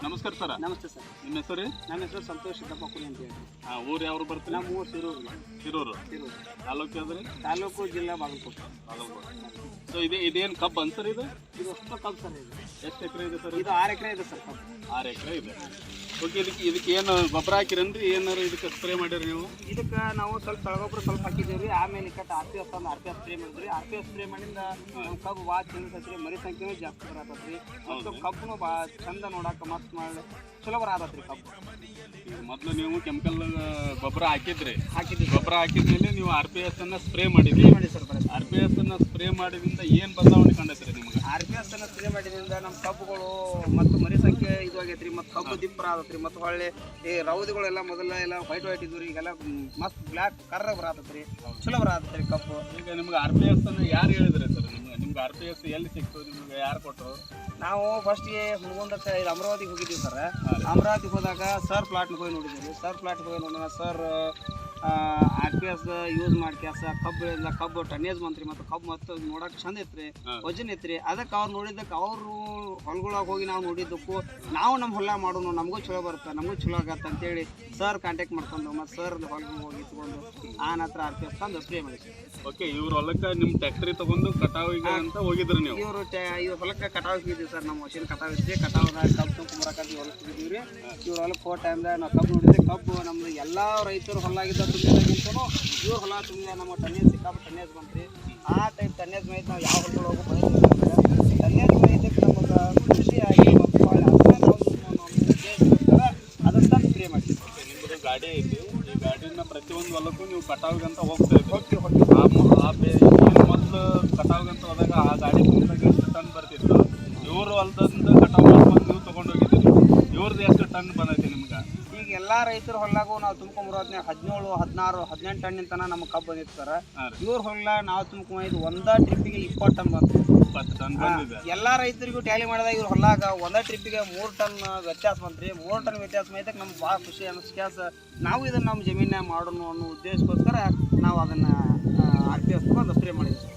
ನಮಸ್ಕಾರ ಸರ್. ನಮಸ್ತೆ ಸರ್. ನಿಮ್ಮ ಹೆಸರು? ನಮ್ಮ ಹೆಸರು ಸಂತೋಷ್ ಸಿದ್ದಪ್ಪ ಕುನಿ ಅಂತ ಹೇಳಿ. ಊರು ಯಾವ್ರು ಬರ್ತೀವಿ? ನಮ್ಮ ಊರು ಶಿರೂರು. ತಾಲೂಕು ಯಾವ್ದ್ರಿ? ತಾಲೂಕು ಜಿಲ್ಲಾ ಬಾಗಲಕೋಟೆ. ಸೊ ಇದೇನು ಕಬ್ಬು ಅನ್ಸರ್ ಇದು? ಇದು ಅಷ್ಟು ಕಬ್ಬು ಸರ್. ಇದು ಎಷ್ಟು ಎಕರೆ ಇದೆ ಸರ್? ಇದು 6 ಎಕರೆ ಇದೆ ಸರ್ ಕಬ್ಬು. 6 ಎಕರೆ ಇದೆ. ಓಕೆ, ಇದಕ್ಕೆ ಏನು ಗೊಬ್ಬರ ಹಾಕಿರೇನ್ರಿ? ಏನಾರು ಇದಕ್ಕೆ ಸ್ಪ್ರೇ ಮಾಡಿರಿ ನೀವು? ಇದಕ್ಕೆ ನಾವು ಸ್ವಲ್ಪ ತಳಗೊಬ್ಬರ ಸ್ವಲ್ಪ ಹಾಕಿದ್ದೀವಿ ರೀ. ಆಮೇಲೆ ಕಟ್ಟ RPS ಸ್ಪ್ರೇ ಮಾಡಿದ್ರಿ. RPS ಸ್ಪ್ರೇ ಮಾಡಿಂದ ನಮ್ಮ ಕಬ್ಬು ಭಾಳ ಚಂದ ಸತ್ರಿ. ಮರಿ ಸಂಖ್ಯೆನೂ ಜಾಸ್ತಿ ಬರತ್ತೈತಿ. ಮತ್ತು ಕಬ್ಬು ಭಾಳ ಚಂದ ನೋಡಕ್ಕೆ ಮಸ್ತ್ ಮಾಡಿ ಚಲೋ ಬರತ್ತೈತಿ ಕಬ್ಬು. ಮೊದಲು ನೀವು ಕೆಮಿಕಲ್ ಗೊಬ್ಬರ ಹಾಕಿದ್ರಿ. ಹಾಕಿದ್ದೀವಿ. ಗೊಬ್ಬರ ಹಾಕಿದ್ಮೇಲೆ ನೀವು RPS ಅನ್ನ ಸ್ಪ್ರೇ ಮಾಡಿದ್ರಿ. ಮಾಡಿ ಸರ್. RPS ಅನ್ನ ಸ್ಪ್ರೇ ಮಾಡಿದ್ರಿಂದ ಏನು ಬದಲಾವಣೆ ಕಂಡೈತ್ರಿ ನಿಮ್ಗೆ? RPS ಅನ್ನ ಸ್ಪ್ರೇ ಮಾಡಿದ್ರಿಂದ ನಮ್ಮ ಕಬ್ಬುಗಳು ಮತ್ತು ಮರಿ ಸಂಖ್ಯೆ ಇದು ಆಗೈತ್ರಿ. ಮತ್ತು ಕಬ್ಬು ದಿಬ್ಬರ ಆಗತ್ರಿ. ಮತ್ತು ಹೊಳ್ಳಿ ಈ ರೌದಿಗಳೆಲ್ಲ ಮೊದಲ ಎಲ್ಲ ವೈಟ್ ಇದ್ವು ರೀ. ಈಗೆಲ್ಲ ಮಸ್ತ್ ಬ್ಲ್ಯಾಕ್ ಕರ್ರ ಬರತ್ತೈತ್ರಿ. ಚಲೋ ಬರತ್ತೈತ್ರಿ ಕಬ್ಬು. ಈಗ ನಿಮ್ಗೆ RPS ಅನ್ನ ಯಾರು ಹೇಳಿದ್ರಿ ಸರ್? ನಿಮ್ಗೆ RPS ಎಲ್ಲಿ ಸಿಕ್ತು? ನಿಮ್ಗೆ ಯಾರು ಕೊಟ್ಟರು? ನಾವು ಫಸ್ಟ್ಗೆ ಹುಣಗುಂದ ಇದು ಅಮರಾವತಿಗೆ ಹೋಗಿದ್ದೀವಿ ಸರ್. ಅಮರಾವತಿಗೆ ಹೋದಾಗ ಸರ್ ಪ್ಲಾಟ್ಗೆ ಹೋಗಿ ನೋಡಿದ್ದೀವಿ. ಸರ್ ಪ್ಲಾಟ್ಗೆ ಹೋಗಿ ನೋಡಿದಾಗ ಸರ್ RPS ಯೂಸ್ ಮಾಡ್ಕ್ಯಾಸ ಕಬ್ಬು ಟನ್ನೇಜ್ ಬಂತ್ರಿ. ಮತ್ತು ಕಬ್ಬು ಮತ್ತು ನೋಡಕ್ಕೆ ಚಂದ ಐತ್ರಿ, ವಜನ್ ಐತ್ರಿ. ಅದಕ್ಕೆ ಅವ್ರು ನೋಡಿದ್ದಕ್ಕೆ ಅವರು ಹೊಲಗೊಳಗೆ ಹೋಗಿ ನಾವು ನೋಡಿದ್ದಕ್ಕೂ ನಾವು ನಮ್ಮ ಹೊಲ ಮಾಡೋಣ, ನಮಗೂ ಚಲೋ ಬರುತ್ತೆ, ನಮಗೂ ಚಲೋ ಆಗತ್ತೆ ಅಂತೇಳಿ ಸರ್ ಕಾಂಟ್ಯಾಕ್ಟ್ ಮಾಡ್ಕೊಂಡು ಮತ್ತು ಸರ್ ಹೊಲಗೆ ಹೋಗಿ ಇಟ್ಕೊಂಡು ಆ ನಂತರ RPS ತಂದು ಸ್ಪ್ರೇ ಮಾಡಿದ್ವಿ. ಓಕೆ, ಇವ್ರ ಹೊಲಕ್ಕೆ ನಿಮ್ಮ ಟ್ಯಾಕ್ಟ್ರಿ ತಗೊಂಡು ಕಟಾವಿಗೆ ಅಂತ ಹೋಗಿದ್ರಿ ನೀವು? ಇವ್ರ ಹೊಲಕ್ಕೆ ಕಟಾವಿಗೆ ಹೋಗಿದ್ದೀವಿ ಸರ್. ನಮ್ಮ ಮಷೀನ್ ಕಟಾವ್ ಇದ್ರಿ. ಕಟಾವ್ದಾಗ ಕಬ್ಬು ತುಂಬ್ಕೊಂಬರಕಂತ ಹೊಲಕ್ಕೆ ಹೋಗಿದ್ದೀವಿ ರೀ. ಇವ್ರ ಹೊಲಕ್ಕೆ ಹೋದ ಟೈಮ್ದಾಗ ನಾವು ಕಬ್ಬು ನೋಡಿದ್ವಿ. ಕಬ್ಬು ನಮ್ದು ಎಲ್ಲ ರೈತರು ಹೊಲ ಆಗಿದ್ದ ತುಂಬಿದಾಗಿಂತೂ ಇವ್ರ ಹೊಲ ತುಂಬಿದ ನಮ್ಮ ಟನ್ನೇಜ್ ಸಿಕ್ಕಾಪಟ್ಟೆ ಟನ್ನೇಜ್ ಬಂತ್ರಿ. ಆ ಟೈಪ್ ಟನ್ನೇಜ್ ಮೈದು ನಾವು ಯಾವ ಹೊಲಗಳು ಹೋಗೋ ಟನ್ನೇಜ್ ಮೈದಕ್ಕೆ ನಮಗೆ ಖುಷಿಯಾಗಿ ಮತ್ತು ಅದನ್ನ ಸ್ಪ್ರೇ ಮಾಡ್ತೀವಿ. ನಿಮ್ಮದು ಗಾಡಿ ಐತಿ. ಈ ಗಾಡಿನ ಪ್ರತಿಯೊಂದು ಹೊಲಕ್ಕೂ ನೀವು ಕಟಾವಿಗಂತ ಹೋಗ್ತಾ ಇದ್ದೀವಿ. ಮೊದಲು ಕಟಾವಿಗಂತ ಹೋದಾಗ ಆ ಗಾಡಿ ತುಂಬಿದಾಗ ಎಷ್ಟು ಟನ್ ಬರ್ತಿತ್ತು? ಇವ್ರು ಹೊಲದಿಂದ ಕಟಾವು ಮಾಡ್ಕೊಂಡು ನೀವು ತೊಗೊಂಡು ಹೋಗಿದ್ದೀರಿ. ಇವ್ರದ್ದು ಎಷ್ಟು ಟನ್ ಬಂದೈತಿ ನಿಮ್ಗೆ? ಈಗ ಎಲ್ಲ ರೈತರ ಹೊಲಾಗೂ ನಾವು ತುಂಬ್ಕೊಂಬರೋದ್ನ 17, 16, 18 ಟನ್ನಿನ ತನಕ ನಮ್ಮ ಕಬ್ಬು ಬಂದಿತ್ತು ಸರ್. ಇವ್ರ ಹೊಲ ನಾವು ತುಂಬ್ಕೊಂಡಿದ್ದು ಒಂದೇ ಟ್ರಿಪ್ಪಿಗೆ 20 ಟನ್ ಬಂತು. 20 ಟನ್ ಬಂದಿದೆ. ಎಲ್ಲ ರೈತರಿಗೂ ಟ್ಯಾಲಿ ಮಾಡಿದಾಗ ಇವ್ರ ಹೊಲಾಗ ಒಂದೇ ಟ್ರಿಪ್ಪಿಗೆ 3 ಟನ್ ವ್ಯತ್ಯಾಸ ಬಂತ್ರಿ. 3 ಟನ್ ವ್ಯತ್ಯಾಸ ಮೈದಕ್ಕೆ ನಮ್ಗೆ ಭಾಳ ಖುಷಿ ಅನಿಸ್ಕ್ಯಾಸ ನಾವು ಇದನ್ನು ನಮ್ಮ ಜಮೀನಾಗ ಮಾಡೋಣ ಅನ್ನೋ ಉದ್ದೇಶಕ್ಕೋಸ್ಕರ ನಾವು ಅದನ್ನು RPS ತಗೊಂಡು ಸ್ಪ್ರೇ ಮಾಡಿದ್ವಿ ಸರ್.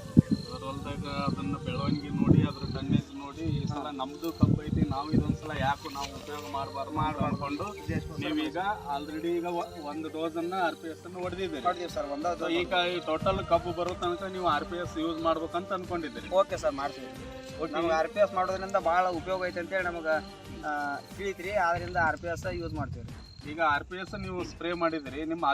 ಇವ್ರ ಹೊಲದಾಗ ಅದನ್ನು ಬೆಳವಣಿಗೆ ನೋಡಿ, ಅದ್ರ ಟನ್ನೇಜ್ ನೋಡಿ, ಈ ಸಲ ನಮ್ಮದು ಕಬ್ಬು ಐತಿ, ನಾವು ಇದೊಂದ್ಸಲ ಯಾಕೆ ನಾವು ಉಪಯೋಗ ಮಾಡ್ಕೊಂಡು ನೀವೀಗ ಆಲ್ರೆಡಿ ಈಗ ಒಂದು ಡೋಸನ್ನು RPS ಅನ್ನು ಹೊಡೆದಿದ್ದೀರಿ ಸರ್. ಒಂದು ಈಗ ಈ ಟೋಟಲ್ ಕಬ್ಬು ಬರೋ ತನಕ ನೀವು RPS ಯೂಸ್ ಮಾಡ್ಬೇಕಂತ ಅನ್ಕೊಂಡಿದ್ದೀರಿ? ಓಕೆ ಸರ್, ಮಾಡ್ತೀವಿ. ನಮ್ಗೆ RPS ಮಾಡೋದ್ರಿಂದ ಭಾಳ ಉಪಯೋಗ ಐತೆ ಅಂತೇಳಿ ನಮಗೆ ತಿಳಿತ್ರಿ. ಆದ್ದರಿಂದ RPS ಯೂಸ್ ಮಾಡ್ತೀವಿ. ಈಗ RPS ನೀವು ಸ್ಪ್ರೇ ಮಾಡಿದಿರಿ, ನಿಮ್ಮ